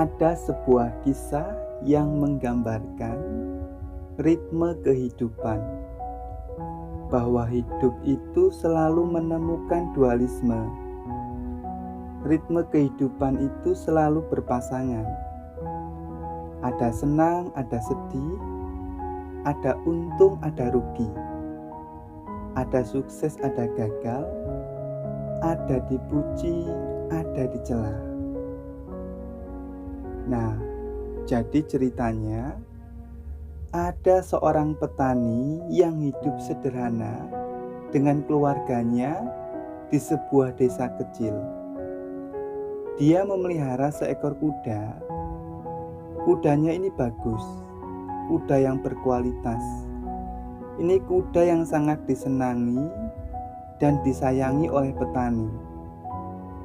Ada sebuah kisah yang menggambarkan ritme kehidupan, bahwa hidup itu selalu menemukan dualisme. Ritme kehidupan itu selalu berpasangan. Ada senang, ada sedih, ada untung, ada rugi. Ada sukses, ada gagal, ada dipuji, ada dicela. Nah, jadi ceritanya ada seorang petani yang hidup sederhana dengan keluarganya di sebuah desa kecil. Dia memelihara seekor kuda. Kudanya ini bagus, kuda yang berkualitas. Ini kuda yang sangat disenangi dan disayangi oleh petani,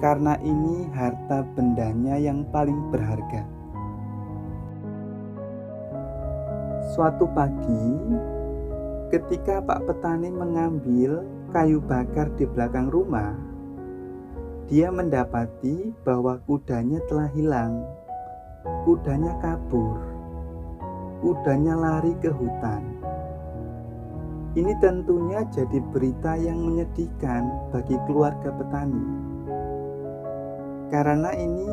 karena ini harta bendanya yang paling berharga. Suatu pagi, ketika Pak Petani mengambil kayu bakar di belakang rumah, dia mendapati bahwa kudanya telah hilang. Kudanya kabur. Kudanya lari ke hutan. Ini tentunya jadi berita yang menyedihkan bagi keluarga petani, karena ini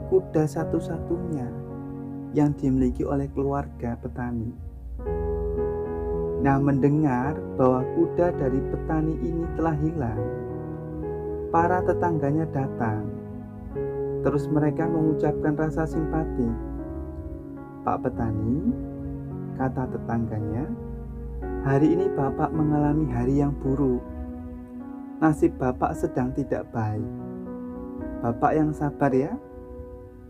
kuda satu-satunya yang dimiliki oleh keluarga petani. Nah, mendengar bahwa kuda dari petani ini telah hilang, para tetangganya datang. Terus mereka mengucapkan rasa simpati. "Pak Petani," kata tetangganya, "hari ini Bapak mengalami hari yang buruk. Nasib Bapak sedang tidak baik. Bapak yang sabar ya.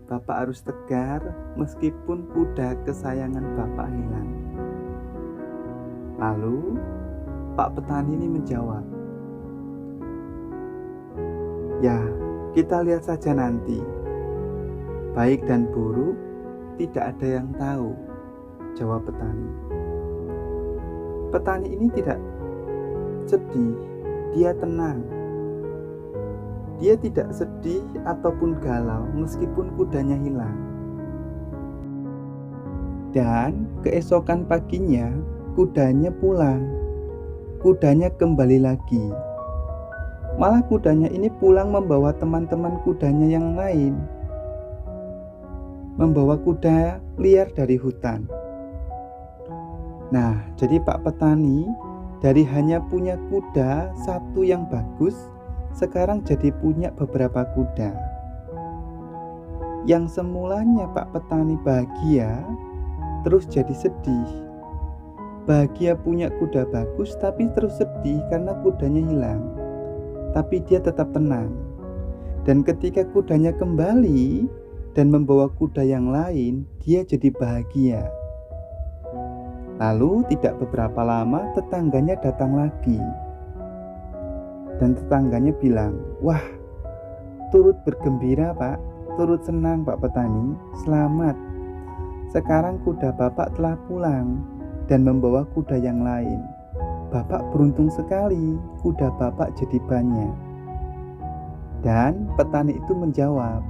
Bapak harus tegar meskipun kuda kesayangan Bapak hilang." Lalu Pak Petani ini menjawab, "Ya, kita lihat saja nanti. Baik dan buruk tidak ada yang tahu," jawab petani. Petani ini tidak sedih, dia tenang. Dia tidak sedih ataupun galau meskipun kudanya hilang. Dan keesokan paginya kudanya pulang. Kudanya kembali lagi. Malah kudanya ini pulang membawa teman-teman kudanya yang lain. Membawa kuda liar dari hutan. Nah, jadi Pak Petani dari hanya punya kuda satu yang bagus, sekarang jadi punya beberapa kuda. Yang semulanya Pak Petani bahagia, terus jadi sedih. Bahagia punya kuda bagus, tapi terus sedih karena kudanya hilang. Tapi dia tetap tenang. Dan ketika kudanya kembali dan membawa kuda yang lain, dia jadi bahagia. Lalu tidak beberapa lama tetangganya datang lagi. Dan tetangganya bilang, "Wah, turut bergembira Pak, turut senang Pak Petani, selamat. Sekarang kuda Bapak telah pulang dan membawa kuda yang lain. Bapak beruntung sekali, kuda Bapak jadi banyak." Dan petani itu menjawab,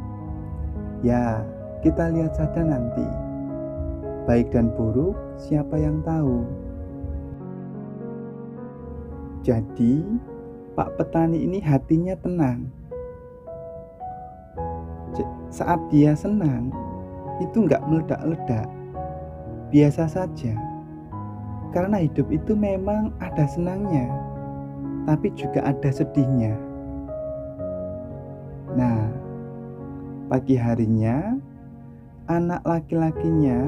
"Ya, kita lihat saja nanti. Baik dan buruk, siapa yang tahu?" Jadi, Pak Petani ini hatinya tenang. Saat dia senang, itu nggak meledak-ledak, biasa saja. Karena hidup itu memang ada senangnya, tapi juga ada sedihnya. Nah, pagi harinya, anak laki-lakinya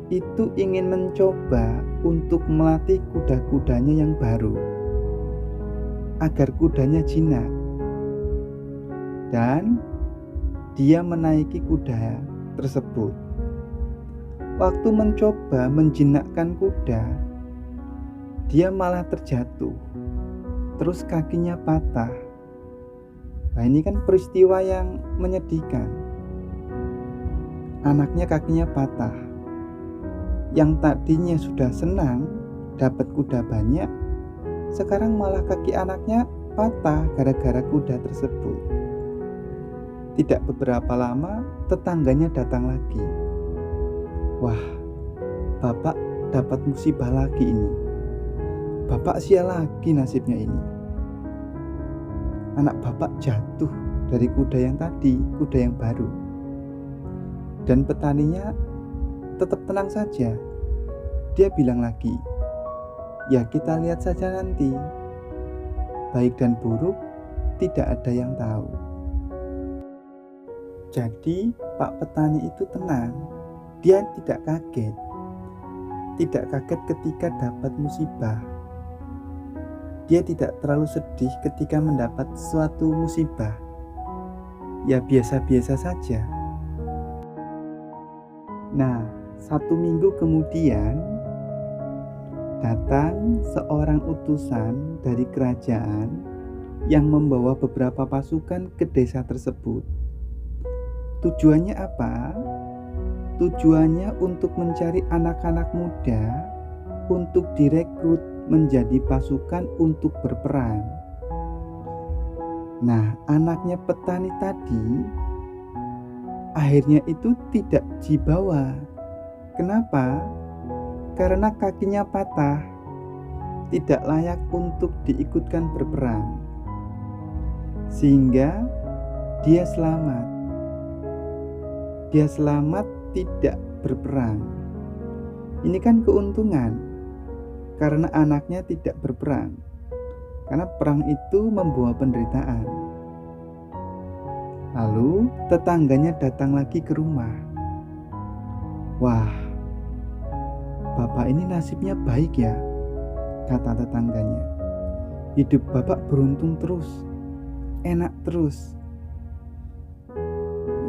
itu ingin mencoba untuk melatih kuda-kudanya yang baru, agar kudanya jinak. Dan dia menaiki kuda tersebut. Waktu mencoba menjinakkan kuda, dia malah terjatuh. Terus kakinya patah. Nah, ini kan peristiwa yang menyedihkan. Anaknya kakinya patah. Yang tadinya sudah senang dapat kuda banyak, sekarang malah kaki anaknya patah gara-gara kuda tersebut. Tidak beberapa lama, tetangganya datang lagi. Wah, bapak dapat musibah lagi ini. Bapak sial lagi nasibnya ini. Anak bapak jatuh dari kuda yang tadi, kuda yang baru. Dan petaninya tetap tenang saja. Dia bilang lagi, ya kita lihat saja nanti. Baik dan buruk tidak ada yang tahu. Jadi Pak Petani itu tenang. Dia tidak kaget. Tidak kaget ketika dapat musibah. Dia tidak terlalu sedih ketika mendapat suatu musibah. Ya biasa-biasa saja. Nah, 1 minggu kemudian datang seorang utusan dari kerajaan yang membawa beberapa pasukan ke desa tersebut. Tujuannya apa? Tujuannya untuk mencari anak-anak muda untuk direkrut menjadi pasukan untuk berperang. Nah, anaknya petani tadi akhirnya itu tidak dibawa. Kenapa? Karena kakinya patah, tidak layak untuk diikutkan berperang. Sehingga dia selamat. Dia selamat tidak berperang. Ini kan keuntungan, karena anaknya tidak berperang. Karena perang itu membawa penderitaan. Lalu tetangganya datang lagi ke rumah. Wah, bapak ini nasibnya baik ya, kata tetangganya. Hidup bapak beruntung terus, enak terus.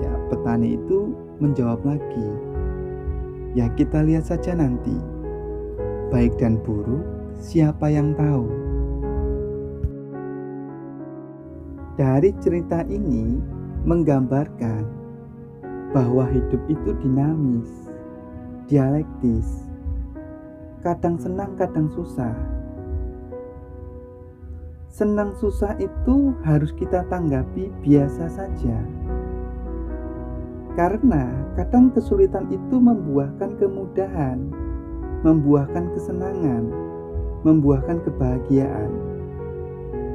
Ya, petani itu menjawab lagi, ya kita lihat saja nanti. Baik dan buruk, siapa yang tahu? Dari cerita ini menggambarkan bahwa hidup itu dinamis, dialektis, kadang senang, kadang susah. Senang susah itu harus kita tanggapi biasa saja. Karena kadang kesulitan itu membuahkan kemudahan, membuahkan kesenangan, membuahkan kebahagiaan.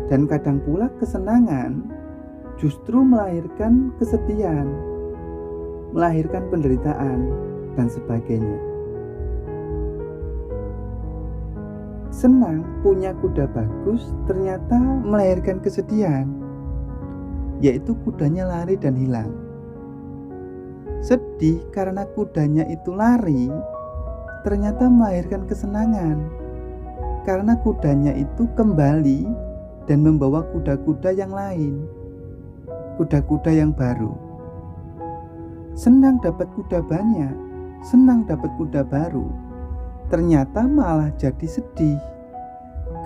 Dan kadang pula kesenangan justru melahirkan kesedihan, melahirkan penderitaan, dan sebagainya. Senang punya kuda bagus ternyata melahirkan kesedihan, yaitu kudanya lari dan hilang. Sedih karena kudanya itu lari ternyata melahirkan kesenangan, karena kudanya itu kembali dan membawa kuda-kuda yang lain, kuda-kuda yang baru. Senang dapat kuda banyak, senang dapat kuda baru, ternyata malah jadi sedih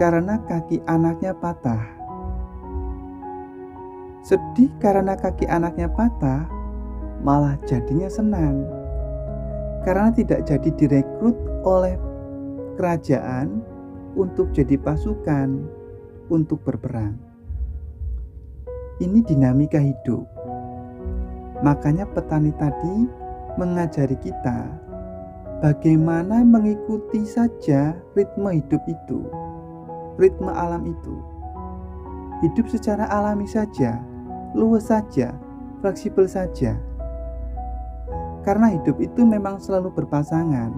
karena kaki anaknya patah. Sedih karena kaki anaknya patah, malah jadinya senang karena tidak jadi direkrut oleh kerajaan untuk jadi pasukan untuk berperang. Ini dinamika hidup. Makanya petani tadi mengajari kita bagaimana mengikuti saja ritme hidup itu, ritme alam itu. Hidup secara alami saja, luwes saja, fleksibel saja. Karena hidup itu memang selalu berpasangan.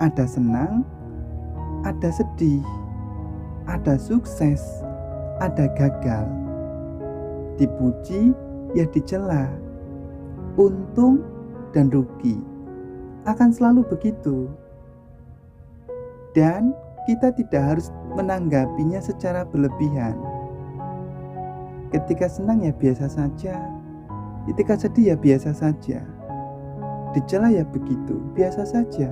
Ada senang, ada sedih, ada sukses, ada gagal. Dipuji, ya dicela. Untung dan rugi. Akan selalu begitu. Dan kita tidak harus menanggapinya secara berlebihan. Ketika senang ya biasa saja, ketika sedih ya biasa saja. Dicela ya begitu, biasa saja.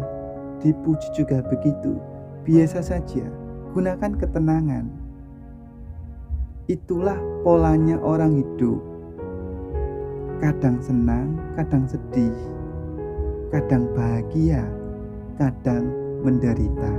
Dipuji juga begitu, biasa saja. Gunakan ketenangan. Itulah polanya orang hidup. Kadang senang, kadang sedih. Kadang bahagia, kadang menderita.